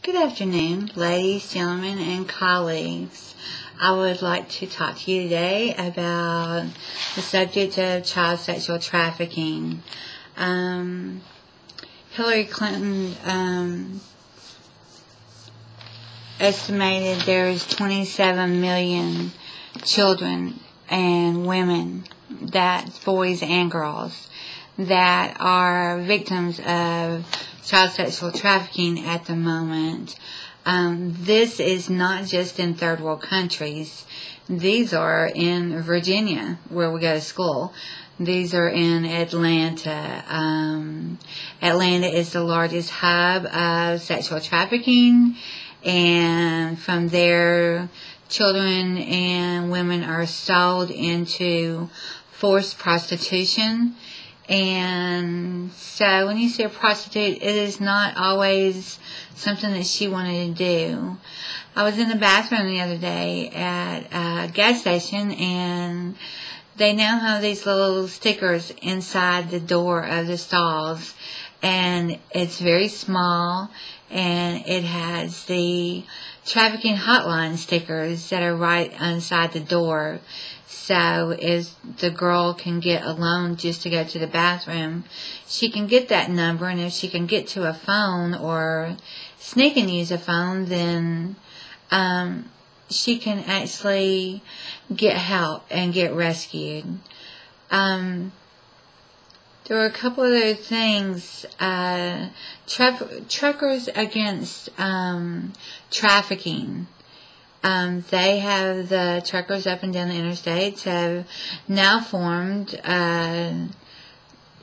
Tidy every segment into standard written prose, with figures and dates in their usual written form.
Good afternoon, ladies, gentlemen, and colleagues. I would like to talk to you today about the subject of child sexual trafficking. Hillary Clinton estimated there's 27 million children and women, that's boys and girls, that are victims of child sexual trafficking at the moment. This is not just in third world countries. These are in Virginia, where we go to school. These are in Atlanta. Atlanta is the largest hub of sexual trafficking, and from there, children and women are sold into forced prostitution. And so when you say a prostitute, it is not always something that she wanted to do. I was in the bathroom the other day at a gas station, and they now have these little stickers inside the door of the stalls, and it's very small, and it has the trafficking hotline stickers that are right inside the door. So if the girl can get a loan just to go to the bathroom, she can get that number, and if she can get to a phone or sneak and use a phone, then she can actually get help and get rescued. There were a couple other things. Truckers Against Trafficking. They have the truckers up and down the interstates have now formed a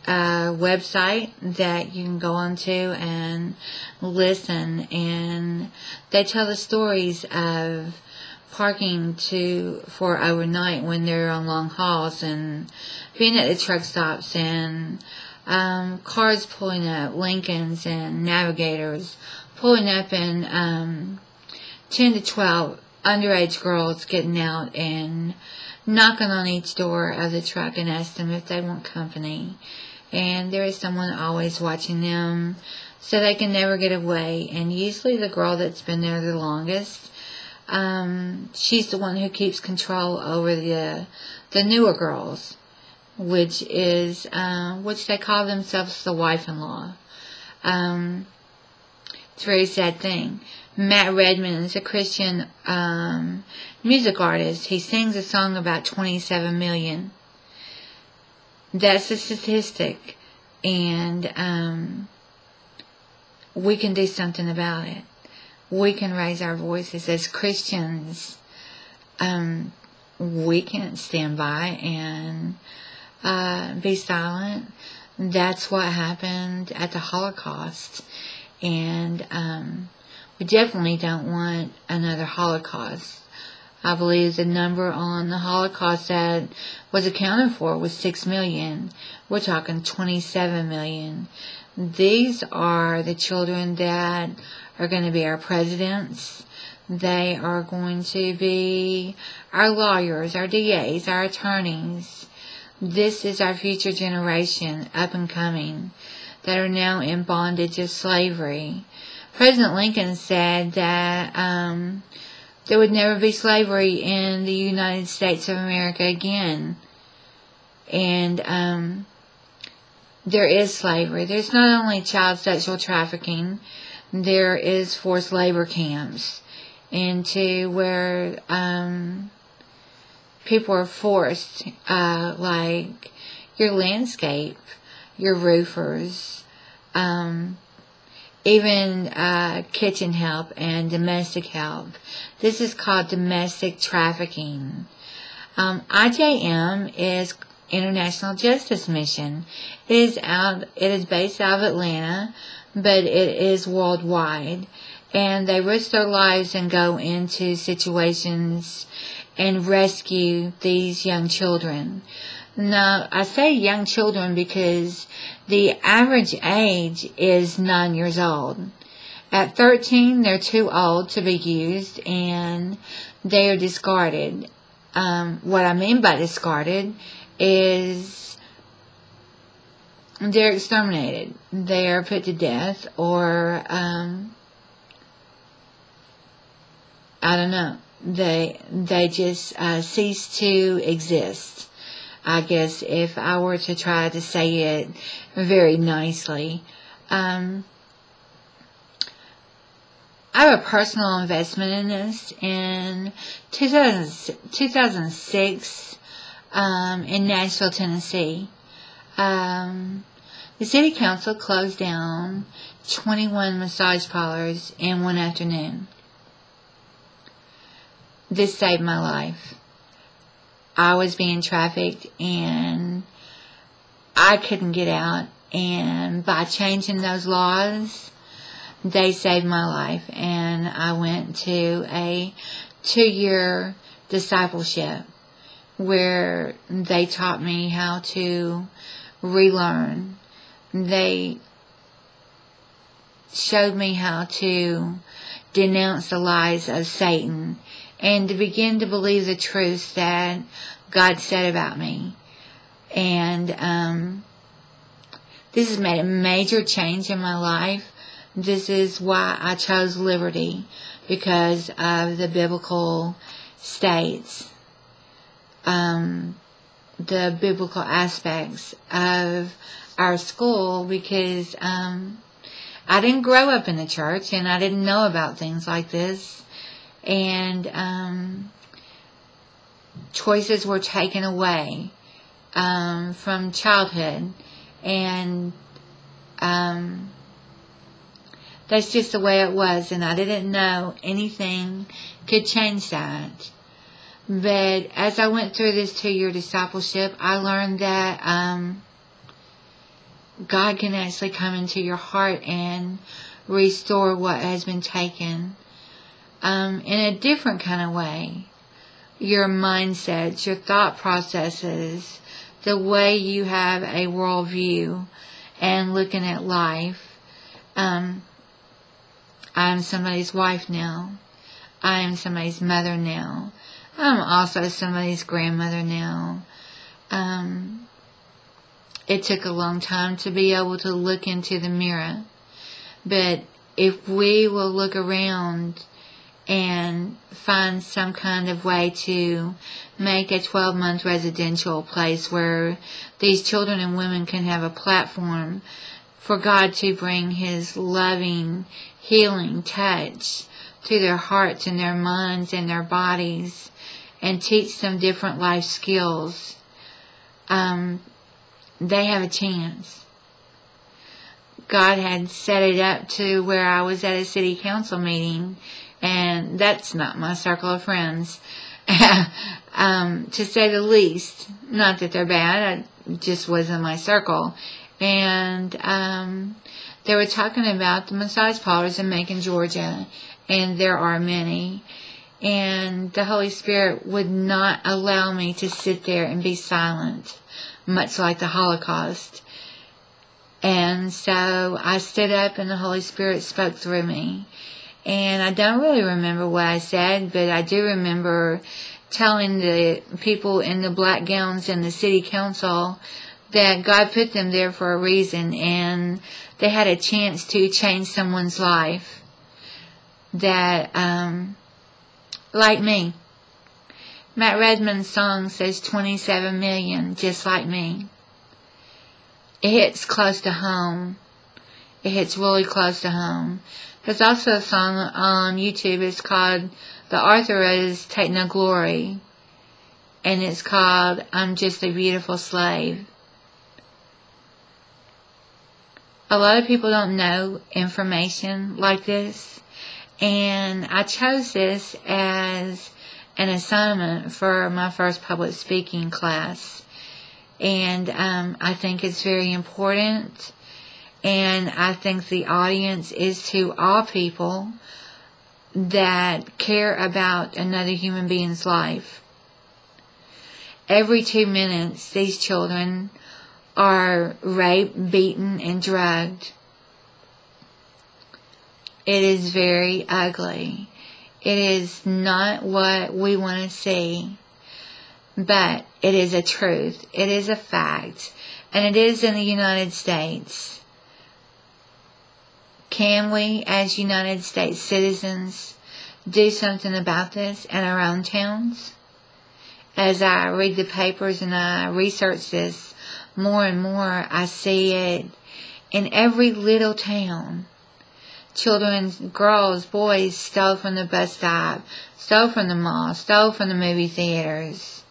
website that you can go onto and listen, and they tell the stories of parking for overnight when they're on long hauls, and being at the truck stops, and cars pulling up, Lincolns and Navigators pulling up, and 10 to 12 underage girls getting out and knocking on each door of the truck and ask them if they want company. And there is someone always watching them, so they can never get away. And usually the girl that's been there the longest, she's the one who keeps control over the newer girls, which they call themselves the wife-in-law. It's a very sad thing. Matt Redman is a Christian music artist. He sings a song about 27 million. That's a statistic, and we can do something about it. We can raise our voices as Christians. We can't stand by and be silent. That's what happened at the Holocaust, and we definitely don't want another Holocaust. I believe the number on the Holocaust that was accounted for was 6 million. We're talking 27 million. These are the children that are going to be our presidents. They are going to be our lawyers, our DAs, our attorneys. This is our future generation, up and coming, that are now in bondage of slavery. President Lincoln said that there would never be slavery in the United States of America again. And there is slavery. There's not only child sexual trafficking, there is forced labor camps into where people are forced, like your landscape, your roofers, even kitchen help and domestic help. This is called domestic trafficking. IJM is International Justice Mission. It is based out of Atlanta, but it is worldwide. And they risk their lives and go into situations and rescue these young children. Now, I say young children because the average age is 9 years old. At 13, they're too old to be used, and they are discarded. What I mean by discarded is they're exterminated. They are put to death, or I don't know. They just cease to exist. I guess if I were to try to say it very nicely. I have a personal investment in this in 2006 in Nashville, Tennessee. The city council closed down 21 massage parlors in one afternoon. This saved my life. I was being trafficked and I couldn't get out, and by changing those laws, they saved my life, and I went to a 2-year discipleship where they taught me how to relearn. They showed me how to denounce the lies of Satan and to begin to believe the truth that God said about me. And this has made a major change in my life. This is why I chose liberty, because of the biblical states, the biblical aspects of our school, because I didn't grow up in the church and I didn't know about things like this. And choices were taken away from childhood, and that's just the way it was, and I didn't know anything could change that. But as I went through this 2-year discipleship, I learned that God can actually come into your heart and restore what has been taken in a different kind of way. Your mindsets, your thought processes, the way you have a worldview and looking at life. I'm somebody's wife now. I am somebody's mother now. I'm also somebody's grandmother now. It took a long time to be able to look into the mirror. But if we will look around and find some kind of way to make a 12-month residential place where these children and women can have a platform for God to bring His loving, healing touch to their hearts and their minds and their bodies, and teach them different life skills, they have a chance. God had set it up to where I was at a city council meeting, and that's not my circle of friends, to say the least. Not that they're bad, it just wasn't my circle. And they were talking about the massage parlors in Macon, Georgia, and there are many. And the Holy Spirit would not allow me to sit there and be silent, much like the Holocaust. And so I stood up and the Holy Spirit spoke through me. And I don't really remember what I said, but I do remember telling the people in the black gowns in the city council that God put them there for a reason, and they had a chance to change someone's life that, like me. Matt Redman's song says 27 million, just like me. It hits close to home. It hits really close to home. There's also a song on YouTube. It's called The Author is Take No Glory, and it's called I'm Just a Beautiful Slave. A lot of people don't know information like this, and I chose this as an assignment for my first public speaking class. And I think it's very important, and I think the audience is to all people that care about another human being's life. Every 2 minutes, these children are raped, beaten, and drugged. It is very ugly. It is not what we want to see, but it is a truth. It is a fact, and it is in the United States. Can we, as United States citizens, do something about this in our own towns. As I read the papers and I research this more and more, I see it in every little town. Children, girls, boys stole from the bus stop, stole from the mall, stole from the movie theaters.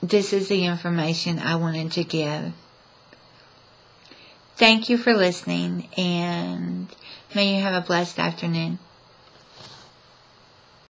This is the information I wanted to give. Thank you for listening, and may you have a blessed afternoon.